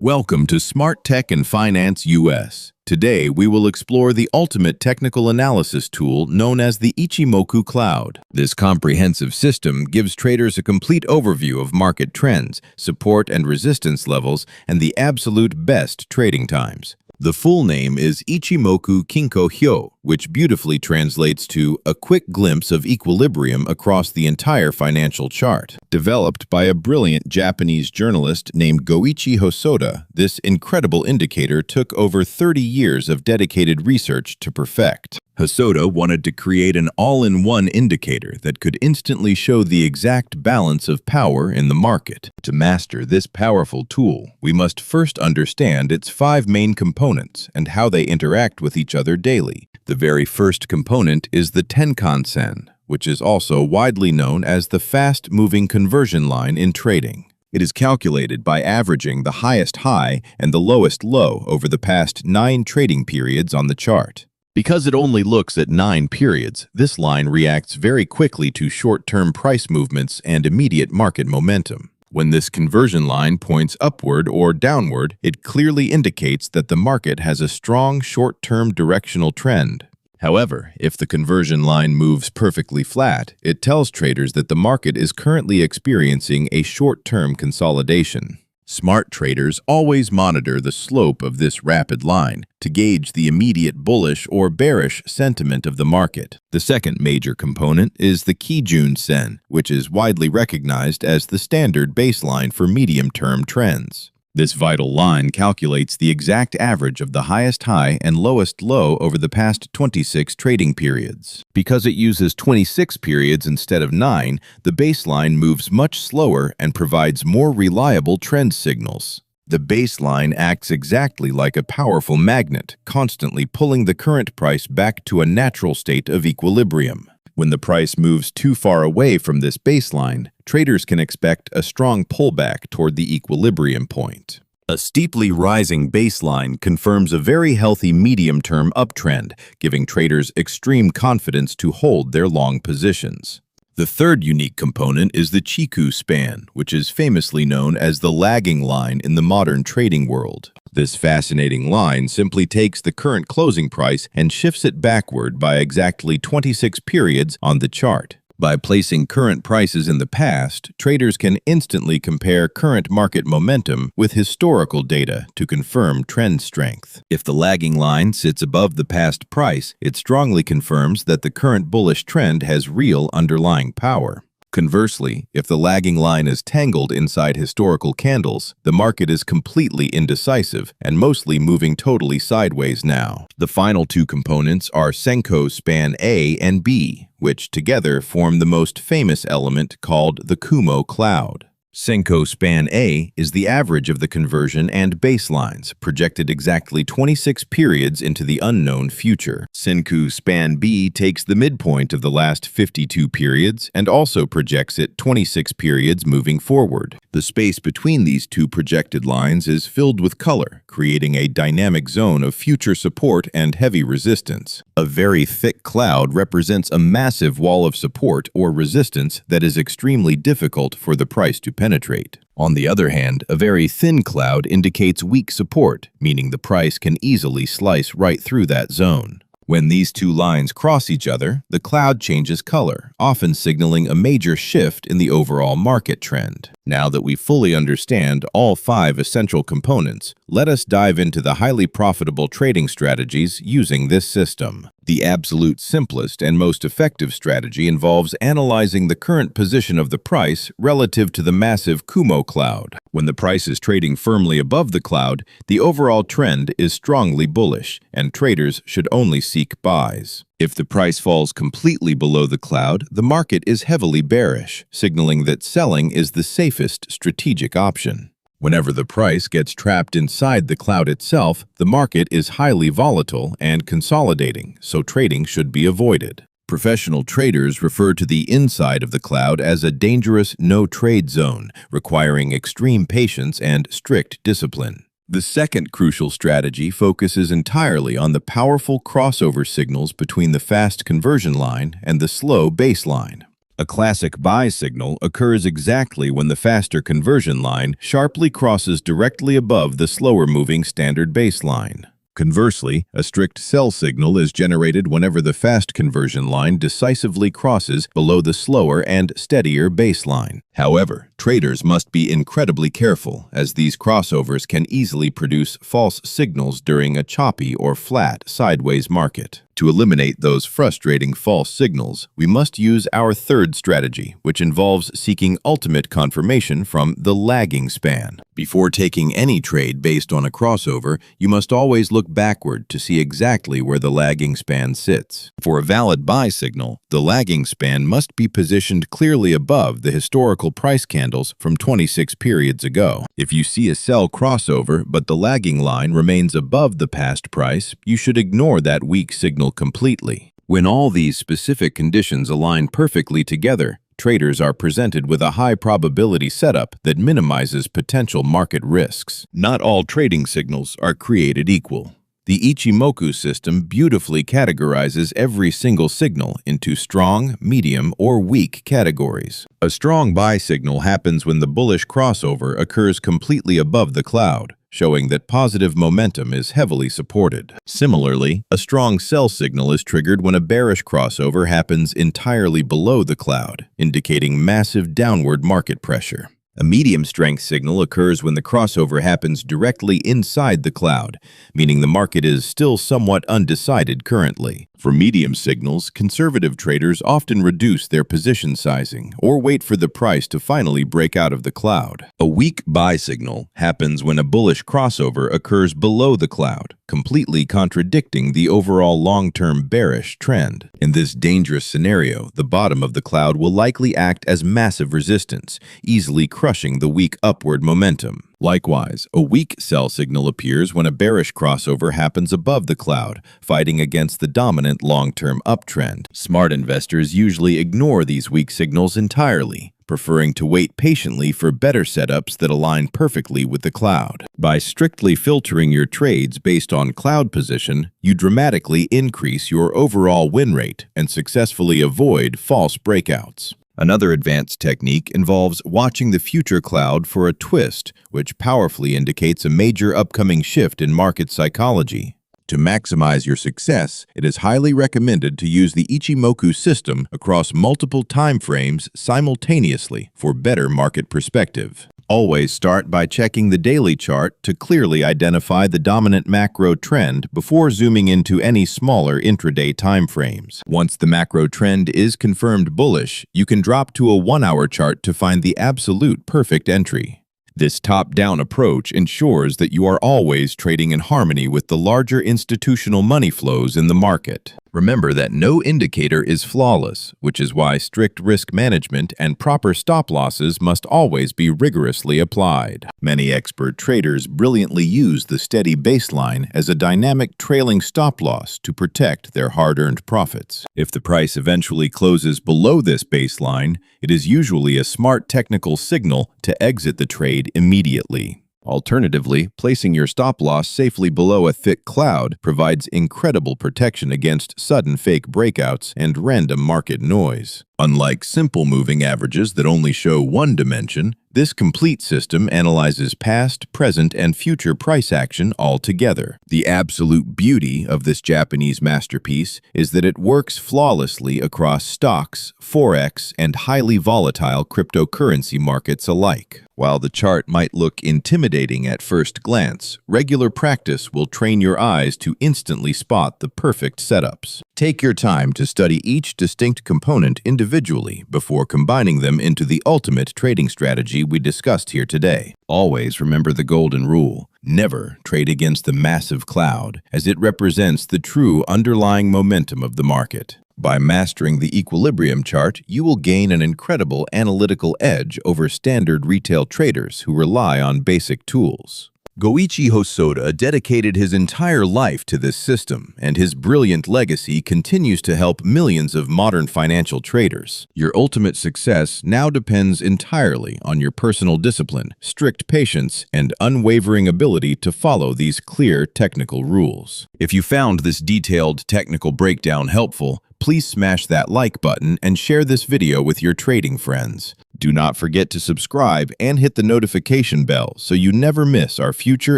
Welcome to Smart Tech and Finance US. Today, we will explore the ultimate technical analysis tool known as the Ichimoku Cloud. This comprehensive system gives traders a complete overview of market trends, support and resistance levels, and the absolute best trading times. The full name is Ichimoku Kinko-hyo, which beautifully translates to a quick glimpse of equilibrium across the entire financial chart. Developed by a brilliant Japanese journalist named Goichi Hosoda, this incredible indicator took over 30 years of dedicated research to perfect. Hosoda wanted to create an all-in-one indicator that could instantly show the exact balance of power in the market. To master this powerful tool, we must first understand its 5 main components and how they interact with each other daily. The very first component is the Tenkan-sen, which is also widely known as the fast-moving conversion line in trading. It is calculated by averaging the highest high and the lowest low over the past 9 trading periods on the chart. Because it only looks at 9 periods, this line reacts very quickly to short-term price movements and immediate market momentum. When this conversion line points upward or downward, it clearly indicates that the market has a strong short-term directional trend. However, if the conversion line moves perfectly flat, it tells traders that the market is currently experiencing a short-term consolidation. Smart traders always monitor the slope of this rapid line to gauge the immediate bullish or bearish sentiment of the market. The second major component is the Kijun-sen, which is widely recognized as the standard baseline for medium-term trends. This vital line calculates the exact average of the highest high and lowest low over the past 26 trading periods. Because it uses 26 periods instead of 9, the baseline moves much slower and provides more reliable trend signals. The baseline acts exactly like a powerful magnet, constantly pulling the current price back to a natural state of equilibrium. When the price moves too far away from this baseline, traders can expect a strong pullback toward the equilibrium point. A steeply rising baseline confirms a very healthy medium-term uptrend, giving traders extreme confidence to hold their long positions. The third unique component is the Chikou Span, which is famously known as the lagging line in the modern trading world. This fascinating line simply takes the current closing price and shifts it backward by exactly 26 periods on the chart. By placing current prices in the past, traders can instantly compare current market momentum with historical data to confirm trend strength. If the lagging line sits above the past price, it strongly confirms that the current bullish trend has real underlying power. Conversely, if the lagging line is tangled inside historical candles, the market is completely indecisive and mostly moving totally sideways now. The final 2 components are Senkou Span A and B, which together form the most famous element called the Kumo Cloud. Senkou Span A is the average of the conversion and baselines, projected exactly 26 periods into the unknown future. Senkou Span B takes the midpoint of the last 52 periods and also projects it 26 periods moving forward. The space between these 2 projected lines is filled with color, creating a dynamic zone of future support and heavy resistance. A very thick cloud represents a massive wall of support or resistance that is extremely difficult for the price to penetrate. On the other hand, a very thin cloud indicates weak support, meaning the price can easily slice right through that zone. When these 2 lines cross each other, the cloud changes color, often signaling a major shift in the overall market trend. Now that we fully understand all 5 essential components, let us dive into the highly profitable trading strategies using this system. The absolute simplest and most effective strategy involves analyzing the current position of the price relative to the massive Kumo cloud. When the price is trading firmly above the cloud, the overall trend is strongly bullish, and traders should only seek buys. If the price falls completely below the cloud, the market is heavily bearish, signaling that selling is the safest strategic option. Whenever the price gets trapped inside the cloud itself, the market is highly volatile and consolidating, so trading should be avoided. Professional traders refer to the inside of the cloud as a dangerous no-trade zone, requiring extreme patience and strict discipline. The second crucial strategy focuses entirely on the powerful crossover signals between the fast conversion line and the slow baseline. A classic buy signal occurs exactly when the faster conversion line sharply crosses directly above the slower-moving standard baseline. Conversely, a strict sell signal is generated whenever the fast conversion line decisively crosses below the slower and steadier baseline. However, traders must be incredibly careful, as these crossovers can easily produce false signals during a choppy or flat sideways market. To eliminate those frustrating false signals, we must use our third strategy, which involves seeking ultimate confirmation from the lagging span. Before taking any trade based on a crossover, you must always look backward to see exactly where the lagging span sits. For a valid buy signal, the lagging span must be positioned clearly above the historical price candles from 26 periods ago. If you see a sell crossover but the lagging line remains above the past price, you should ignore that weak signal completely. When all these specific conditions align perfectly together, traders are presented with a high probability setup that minimizes potential market risks. Not all trading signals are created equal. The Ichimoku system beautifully categorizes every single signal into strong, medium, or weak categories. A strong buy signal happens when the bullish crossover occurs completely above the cloud, showing that positive momentum is heavily supported. Similarly, a strong sell signal is triggered when a bearish crossover happens entirely below the cloud, indicating massive downward market pressure. A medium-strength signal occurs when the crossover happens directly inside the cloud, meaning the market is still somewhat undecided currently. For medium signals, conservative traders often reduce their position sizing or wait for the price to finally break out of the cloud. A weak buy signal happens when a bullish crossover occurs below the cloud, completely contradicting the overall long-term bearish trend. In this dangerous scenario, the bottom of the cloud will likely act as massive resistance, easily crushing the weak upward momentum. Likewise, a weak sell signal appears when a bearish crossover happens above the cloud, fighting against the dominant long-term uptrend. Smart investors usually ignore these weak signals entirely, preferring to wait patiently for better setups that align perfectly with the cloud. By strictly filtering your trades based on cloud position, you dramatically increase your overall win rate and successfully avoid false breakouts. Another advanced technique involves watching the future cloud for a twist, which powerfully indicates a major upcoming shift in market psychology. To maximize your success, it is highly recommended to use the Ichimoku system across multiple time frames simultaneously for better market perspective. Always start by checking the daily chart to clearly identify the dominant macro trend before zooming into any smaller intraday time frames. Once the macro trend is confirmed bullish, you can drop to a 1-hour chart to find the absolute perfect entry. This top-down approach ensures that you are always trading in harmony with the larger institutional money flows in the market. Remember that no indicator is flawless, which is why strict risk management and proper stop losses must always be rigorously applied. Many expert traders brilliantly use the steady baseline as a dynamic trailing stop loss to protect their hard-earned profits. If the price eventually closes below this baseline, it is usually a smart technical signal to exit the trade immediately. Alternatively, placing your stop loss safely below a thick cloud provides incredible protection against sudden fake breakouts and random market noise. Unlike simple moving averages that only show one dimension, this complete system analyzes past, present, and future price action all together. The absolute beauty of this Japanese masterpiece is that it works flawlessly across stocks, forex, and highly volatile cryptocurrency markets alike. While the chart might look intimidating at first glance, regular practice will train your eyes to instantly spot the perfect setups. Take your time to study each distinct component individually before combining them into the ultimate trading strategy we discussed here today. Always remember the golden rule: never trade against the massive cloud, as it represents the true underlying momentum of the market. By mastering the equilibrium chart, you will gain an incredible analytical edge over standard retail traders who rely on basic tools. Goichi Hosoda dedicated his entire life to this system, and his brilliant legacy continues to help millions of modern financial traders. Your ultimate success now depends entirely on your personal discipline, strict patience, and unwavering ability to follow these clear technical rules. If you found this detailed technical breakdown helpful, please smash that like button and share this video with your trading friends. Do not forget to subscribe and hit the notification bell so you never miss our future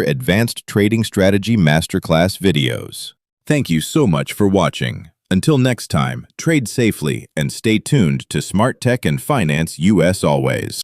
Advanced Trading Strategy Masterclass videos. Thank you so much for watching. Until next time, trade safely and stay tuned to Smart Tech and Finance US always.